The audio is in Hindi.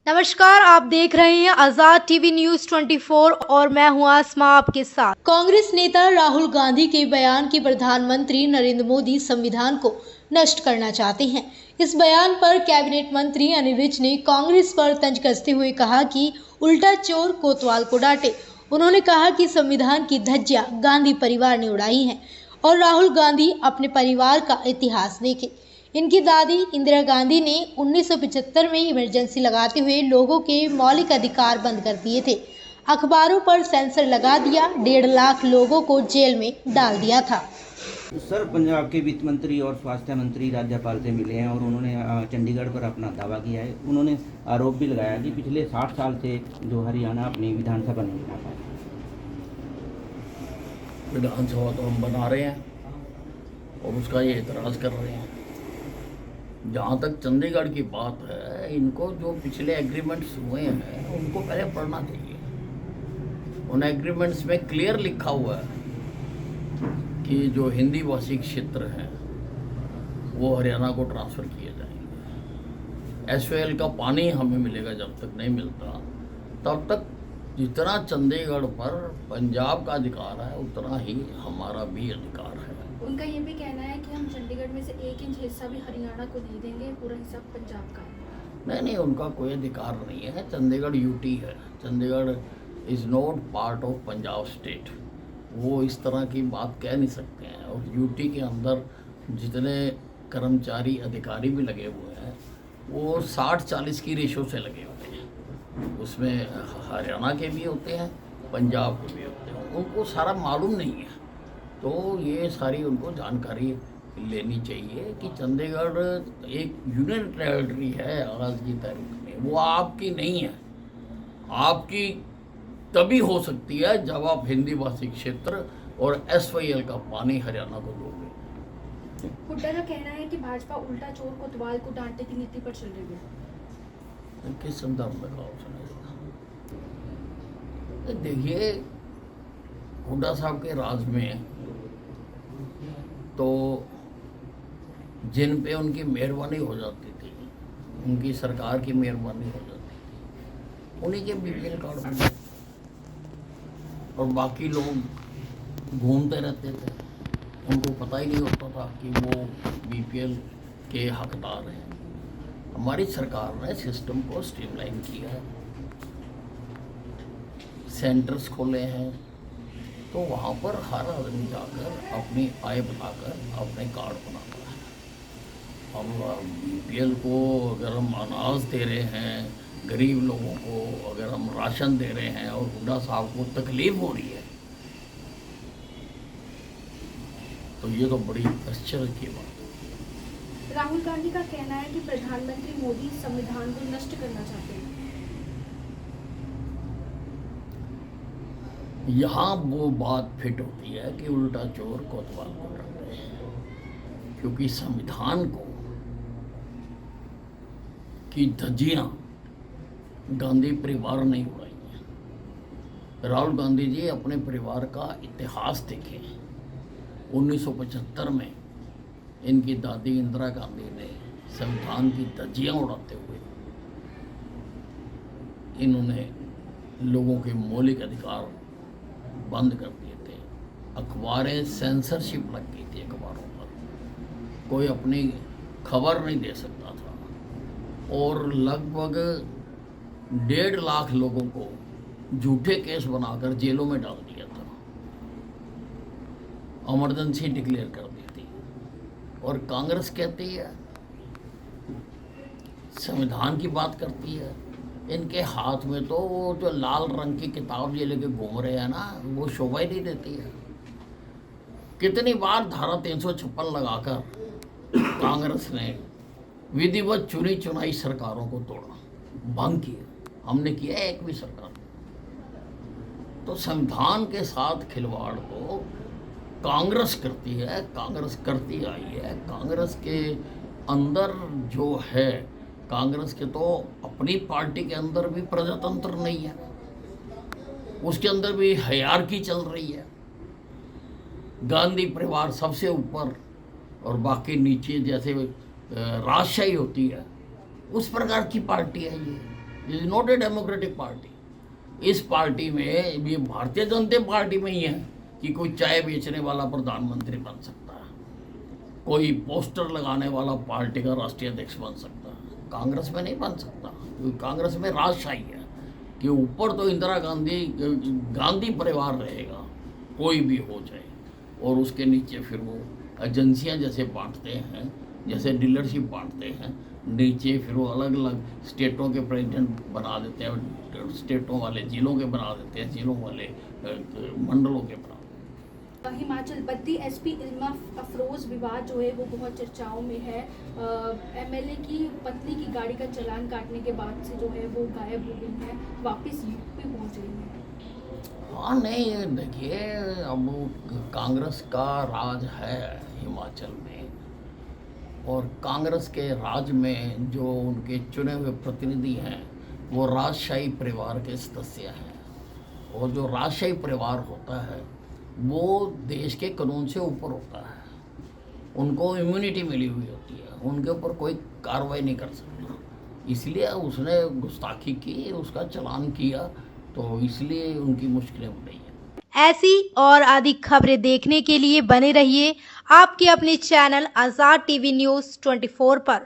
नमस्कार, आप देख रहे हैं आजाद टीवी न्यूज 24 और मैं हूं आसमा आपके साथ। कांग्रेस नेता राहुल गांधी के बयान कि प्रधानमंत्री नरेंद्र मोदी संविधान को नष्ट करना चाहते हैं। इस बयान पर कैबिनेट मंत्री अनिल विज ने कांग्रेस पर तंज कसते हुए कहा कि उल्टा चोर कोतवाल को डांटे। उन्होंने कहा कि संविधान की धज्जियां गांधी परिवार ने उड़ाई हैं और राहुल गांधी अपने परिवार का इतिहास देखें। इनकी दादी इंदिरा गांधी ने 1975 में इमरजेंसी लगाते हुए लोगों के मौलिक अधिकार बंद कर दिए थे। अखबारों पर सेंसर लगा दिया, 1.5 लाख लोगों को जेल में डाल दिया था। सर, पंजाब के वित्त मंत्री और स्वास्थ्य मंत्री राज्यपाल से मिले हैं और उन्होंने चंडीगढ़ पर अपना दावा किया है। उन्होंने आरोप भी लगाया कि पिछले 60 साल से जो हरियाणा अपनी विधानसभा नहीं बना पाया। विधानसभा तो हम बना रहे हैं और उसका ये एतराज़ कर रहे हैं। जहाँ तक चंडीगढ़ की बात है, इनको जो पिछले एग्रीमेंट्स हुए हैं उनको पहले पढ़ना चाहिए। उन एग्रीमेंट्स में क्लियर लिखा हुआ है कि जो हिंदी भाषी क्षेत्र हैं वो हरियाणा को ट्रांसफ़र किए जाएंगे। एसवाईएल का पानी हमें मिलेगा, जब तक नहीं मिलता तब तक जितना चंडीगढ़ पर पंजाब का अधिकार है उतना ही हमारा भी अधिकार है। उनका ये भी कहना है कि हम चंडीगढ़ में से 1 इंच हिस्सा भी हरियाणा को नहीं देंगे, पूरा हिस्सा पंजाब का है। नहीं, उनका कोई अधिकार नहीं है। चंडीगढ़ यूटी है। Chandigarh is not part of Punjab state. वो इस तरह की बात कह नहीं सकते हैं। और यूटी के अंदर जितने कर्मचारी अधिकारी भी लगे हुए हैं वो 60-40 की रेशो से लगे हुए हैं। उसमें हरियाणा के भी होते हैं, पंजाब के भी होते हैं। उनको सारा मालूम नहीं है, तो ये सारी उनको जानकारी लेनी चाहिए कि चंडीगढ़ एक यूनियन टेरिटरी है आज की तारीख में। वो आपकी नहीं है। आपकी तभी हो सकती है जब आप हिंदी भाषी क्षेत्र और एसवाईएल का पानी हरियाणा को दोगे। हुड्डा का कहना है कि भाजपा उल्टा चोर कोतवाल को डांटने की नीति पर चल रही है। किस संदर्भ में कहा उसने? देखिए, हुड्डा साहब के राज में तो जिन पे उनकी मेहरबानी हो जाती थी, उनकी सरकार की मेहरबानी हो जाती थी, उन्हीं के बीपीएल कार्ड बने और बाकी लोग घूमते रहते थे। उनको पता ही नहीं होता था कि वो बीपीएल के हकदार हैं। हमारी सरकार ने सिस्टम को स्ट्रीमलाइन किया है, सेंटर्स खोले हैं, तो वहाँ पर हर आदमी जाकर अपनी आय बताकर अपने कार्ड बनाता है। हम बीपीएल को अगर हम अनाज दे रहे हैं, गरीब लोगों को अगर हम राशन दे रहे हैं और हुड्डा साहब को तकलीफ हो रही है, तो ये तो बड़ी आश्चर्य की बात है। राहुल गांधी का कहना है कि प्रधानमंत्री मोदी संविधान को नष्ट करना चाहते हैं। यहाँ वो बात फिट होती है कि उल्टा चोर कोतवाल को डांटे, क्योंकि संविधान को की धज्जियाँ गांधी परिवार ने उड़ाई हैं। राहुल गांधी जी अपने परिवार का इतिहास देखें। 1975 में इनकी दादी इंदिरा गांधी ने संविधान की धज्जियाँ उड़ाते हुए इन्होंने लोगों के मौलिक अधिकार बंद कर दिए थे। अखबारें सेंसरशिप लग गई थी, अखबारों पर कोई अपनी खबर नहीं दे सकता था और लगभग 1.5 लाख लोगों को झूठे केस बनाकर जेलों में डाल दिया था। इमरजेंसी डिक्लेयर कर दी थी। और कांग्रेस कहती है, संविधान की बात करती है। इनके हाथ में तो वो जो लाल रंग की किताब ये लेके घूम रहे हैं ना, वो शोभा ही नहीं देती है। कितनी बार धारा 356 लगाकर कांग्रेस ने विधिवत चुनी चुनाई सरकारों को तोड़ा, भंग किया। हमने किया है एक भी सरकार। तो संविधान के साथ खिलवाड़ को कांग्रेस करती है, कांग्रेस करती आई है। कांग्रेस के अंदर जो है, कांग्रेस के तो अपनी पार्टी के अंदर भी प्रजातंत्र नहीं है, उसके अंदर भी हायरार्की चल रही है। गांधी परिवार सबसे ऊपर और बाकी नीचे, जैसे राजशाही होती है उस प्रकार की पार्टी है ये। This is not a democratic party. इस पार्टी में ये भारतीय जनता पार्टी में ही है कि कोई चाय बेचने वाला प्रधानमंत्री बन सकता है, कोई पोस्टर लगाने वाला पार्टी का राष्ट्रीय अध्यक्ष बन सकता है, कांग्रेस में नहीं बन सकता। क्योंकि कांग्रेस में राजशाही है कि ऊपर तो इंदिरा गांधी परिवार रहेगा, कोई भी हो जाए, और उसके नीचे फिर वो एजेंसियां जैसे बांटते हैं, जैसे डीलरशिप बांटते हैं, नीचे फिर वो अलग अलग स्टेटों के प्रेसिडेंट बना देते हैं, स्टेटों वाले जिलों के बना देते हैं, जिलों वाले मंडलों के बना देते हैं। हिमाचल बद्दी एसपी इल्मा अफरोज विवाद जो है वो बहुत चर्चाओं में है। एमएलए की पत्नी की गाड़ी का चालान काटने के बाद से जो है वो गायब हो गई है, वापस यूपी पहुंच गई है। हाँ नहीं, देखिए अब कांग्रेस का राज है हिमाचल में, और कांग्रेस के राज में जो उनके चुने हुए प्रतिनिधि हैं वो राजशाही परिवार के सदस्य हैं, और जो राजशाही परिवार होता है वो देश के कानून से ऊपर होता है, उनको इम्यूनिटी मिली हुई होती है, उनके ऊपर कोई कार्रवाई नहीं कर सकता। इसलिए उसने गुस्ताखी की, उसका चालान किया, तो इसलिए उनकी मुश्किलें हो रही हैं। ऐसी और अधिक खबरें देखने के लिए बने रहिए आपके अपने चैनल आजाद टीवी न्यूज़ 24 पर।